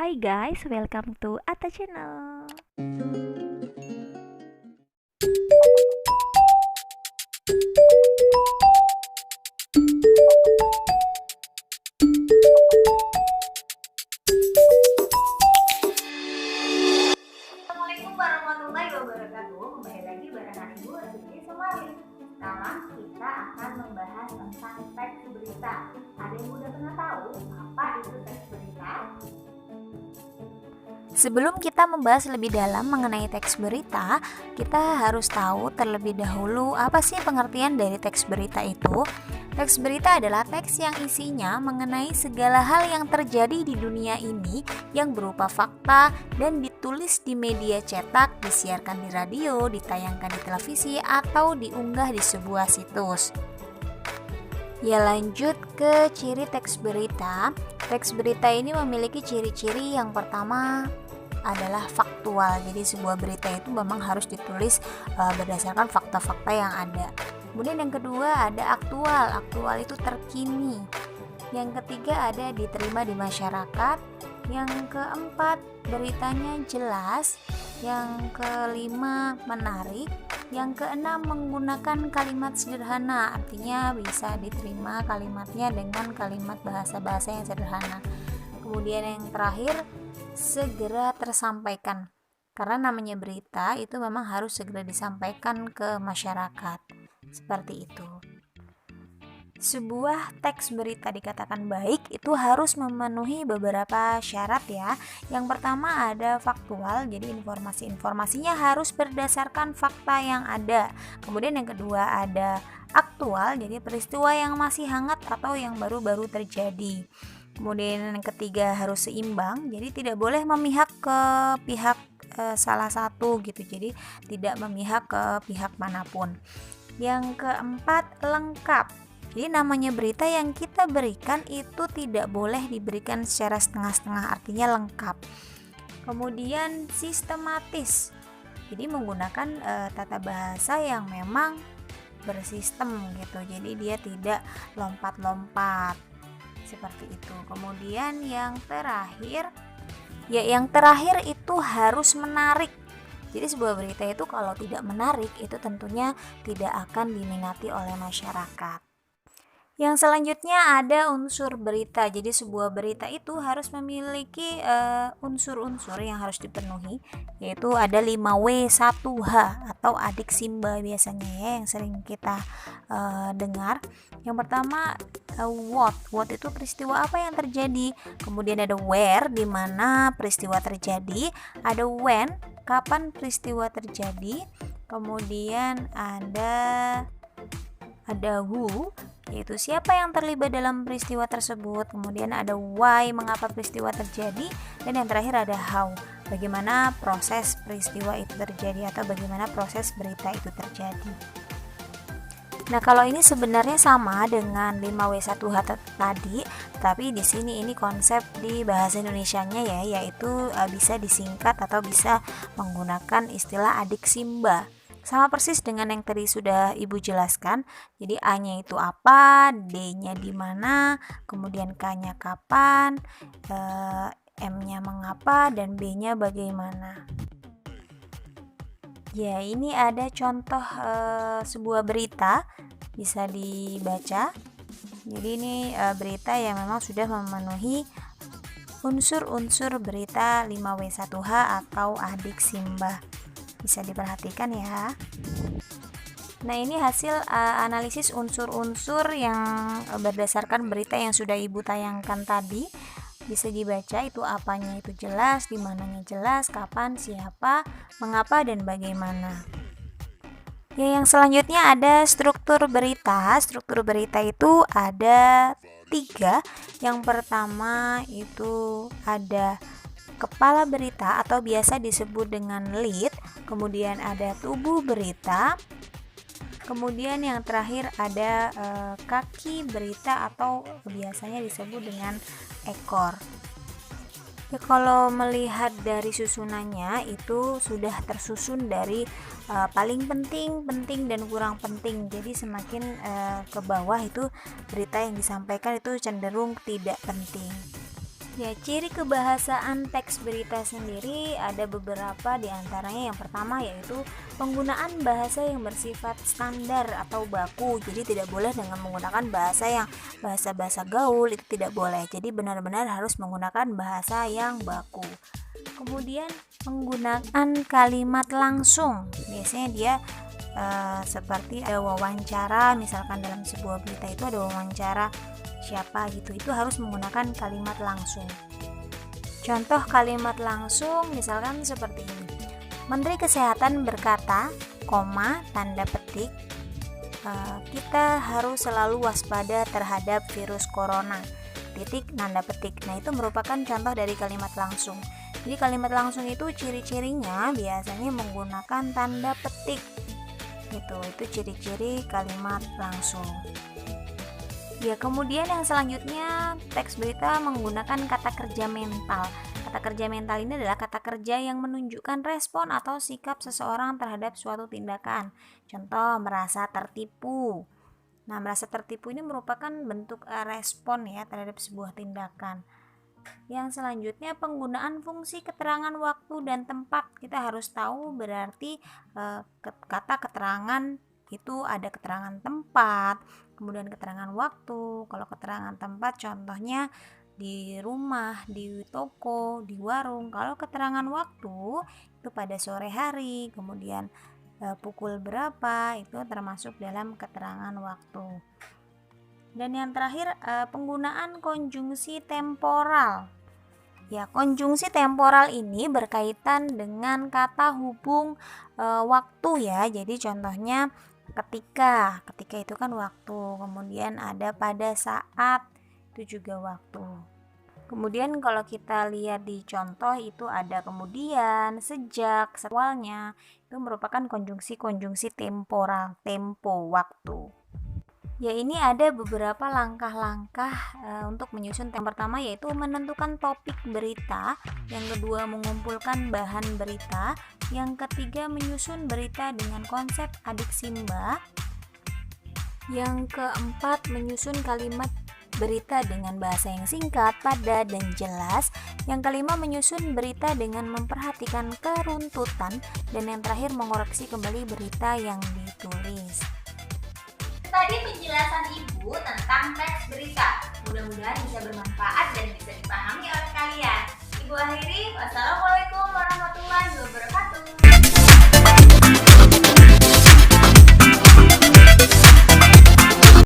Hai guys, welcome to Atta Channel. Assalamualaikum warahmatullahi wabarakatuh. Kembali lagi bersama Ibu Siti Sumali. Sekarang kita akan membahas tentang teks berita. Ada yang udah pernah tahu apa itu teks berita? Sebelum kita membahas lebih dalam mengenai teks berita, kita harus tahu terlebih dahulu apa sih pengertian dari teks berita itu. Teks berita adalah teks yang isinya mengenai segala hal yang terjadi di dunia ini yang berupa fakta dan ditulis di media cetak, disiarkan di radio, ditayangkan di televisi, atau diunggah di sebuah situs. Ya, lanjut ke ciri teks berita. Teks berita ini memiliki ciri-ciri. Yang pertama adalah faktual. Jadi sebuah berita itu memang harus ditulis berdasarkan fakta-fakta yang ada. Kemudian yang kedua ada aktual. Aktual itu terkini. Yang ketiga ada diterima di masyarakat. Yang keempat beritanya jelas. Yang kelima menarik. Yang keenam menggunakan kalimat sederhana, artinya bisa diterima kalimatnya dengan kalimat bahasa-bahasa yang sederhana. Kemudian yang terakhir, segera tersampaikan. Karena namanya berita itu memang harus segera disampaikan ke masyarakat. Seperti itu. Sebuah teks berita dikatakan baik itu harus memenuhi beberapa syarat ya. Yang pertama ada faktual, jadi informasinya harus berdasarkan fakta yang ada. Kemudian yang kedua ada aktual, jadi peristiwa yang masih hangat atau yang baru-baru terjadi. Kemudian yang ketiga harus seimbang, jadi tidak boleh memihak ke pihak salah satu gitu, jadi tidak memihak ke pihak manapun. Yang keempat lengkap. Jadi namanya berita yang kita berikan itu tidak boleh diberikan secara setengah-setengah, artinya lengkap. Kemudian sistematis. Jadi menggunakan tata bahasa yang memang bersistem gitu. Jadi dia tidak lompat-lompat. Seperti itu. Kemudian yang terakhir itu harus menarik. Jadi sebuah berita itu kalau tidak menarik itu tentunya tidak akan diminati oleh masyarakat. Yang selanjutnya ada unsur berita. Jadi sebuah berita itu harus memiliki unsur-unsur yang harus dipenuhi, yaitu ada 5W1H atau adik Simba biasanya ya yang sering kita dengar. Yang pertama what itu peristiwa apa yang terjadi. Kemudian ada where, di mana peristiwa terjadi. Ada when, kapan peristiwa terjadi. Kemudian ada who, yaitu siapa yang terlibat dalam peristiwa tersebut. Kemudian ada why, mengapa peristiwa terjadi. Dan yang terakhir ada how, bagaimana proses peristiwa itu terjadi atau bagaimana proses berita itu terjadi. Nah, kalau ini sebenarnya sama dengan 5W1H tadi, tapi di sini ini konsep di bahasa Indonesianya ya, yaitu bisa disingkat atau bisa menggunakan istilah adik Simba. Sama persis dengan yang tadi sudah Ibu jelaskan. Jadi A-nya itu apa, D-nya di mana, kemudian K-nya kapan, M-nya mengapa, dan B-nya bagaimana. Ya, ini ada contoh sebuah berita, bisa dibaca. Jadi ini berita yang memang sudah memenuhi unsur-unsur berita 5W1H atau adik Simba. Bisa diperhatikan ya. Nah, ini hasil analisis unsur-unsur yang berdasarkan berita yang sudah Ibu tayangkan tadi. Bisa dibaca, itu apanya itu jelas, di mananya jelas, kapan, siapa, mengapa, dan bagaimana. Ya, yang selanjutnya ada struktur berita. Struktur berita itu ada 3. Yang pertama itu ada kepala berita atau biasa disebut dengan lead, kemudian ada tubuh berita, kemudian yang terakhir ada kaki berita atau biasanya disebut dengan ekor. Ya, kalau melihat dari susunannya itu sudah tersusun dari paling penting, dan kurang penting. Jadi semakin ke bawah itu berita yang disampaikan itu cenderung tidak penting. Ya, ciri kebahasaan teks berita sendiri ada beberapa, di antaranya yang pertama yaitu penggunaan bahasa yang bersifat standar atau baku. Jadi tidak boleh dengan menggunakan bahasa gaul, itu tidak boleh. Jadi benar-benar harus menggunakan bahasa yang baku. Kemudian menggunakan kalimat langsung. Biasanya dia seperti ada wawancara, misalkan dalam sebuah berita itu ada wawancara siapa gitu, itu harus menggunakan kalimat langsung. Contoh kalimat langsung misalkan seperti ini: Menteri Kesehatan berkata, tanda petik, kita harus selalu waspada terhadap virus corona, tanda petik. Nah, itu merupakan contoh dari kalimat langsung. Jadi kalimat langsung itu ciri-cirinya biasanya menggunakan tanda petik gitu. Itu ciri-ciri kalimat langsung. Ya, kemudian yang selanjutnya teks berita menggunakan kata kerja mental. Kata kerja mental ini adalah kata kerja yang menunjukkan respon atau sikap seseorang terhadap suatu tindakan. Contoh, merasa tertipu. Nah, merasa tertipu ini merupakan bentuk respon ya terhadap sebuah tindakan. Yang selanjutnya penggunaan fungsi keterangan waktu dan tempat. Kita harus tahu berarti kata keterangan itu ada keterangan tempat, kemudian keterangan waktu. Kalau keterangan tempat contohnya di rumah, di toko, di warung. Kalau keterangan waktu itu pada sore hari, kemudian pukul berapa, itu termasuk dalam keterangan waktu. Dan yang terakhir penggunaan konjungsi temporal. Ya, konjungsi temporal ini berkaitan dengan kata hubung waktu ya. Jadi contohnya ketika itu kan waktu, kemudian ada pada saat, itu juga waktu. Kemudian kalau kita lihat di contoh itu ada kemudian, sejak, setelahnya, itu merupakan konjungsi temporal, tempo, waktu. Ya, ini ada beberapa langkah-langkah untuk menyusun. Yang pertama yaitu menentukan topik berita, yang kedua mengumpulkan bahan berita, yang ketiga menyusun berita dengan konsep adik simba, yang keempat menyusun kalimat berita dengan bahasa yang singkat, padat, dan jelas, yang kelima menyusun berita dengan memperhatikan keruntutan, dan yang terakhir mengoreksi kembali berita yang ditulis. Tadi penjelasan Ibu tentang teks berita. Mudah-mudahan bisa bermanfaat dan bisa dipahami oleh kalian. Ibu akhiri, wassalamualaikum warahmatullahi wabarakatuh.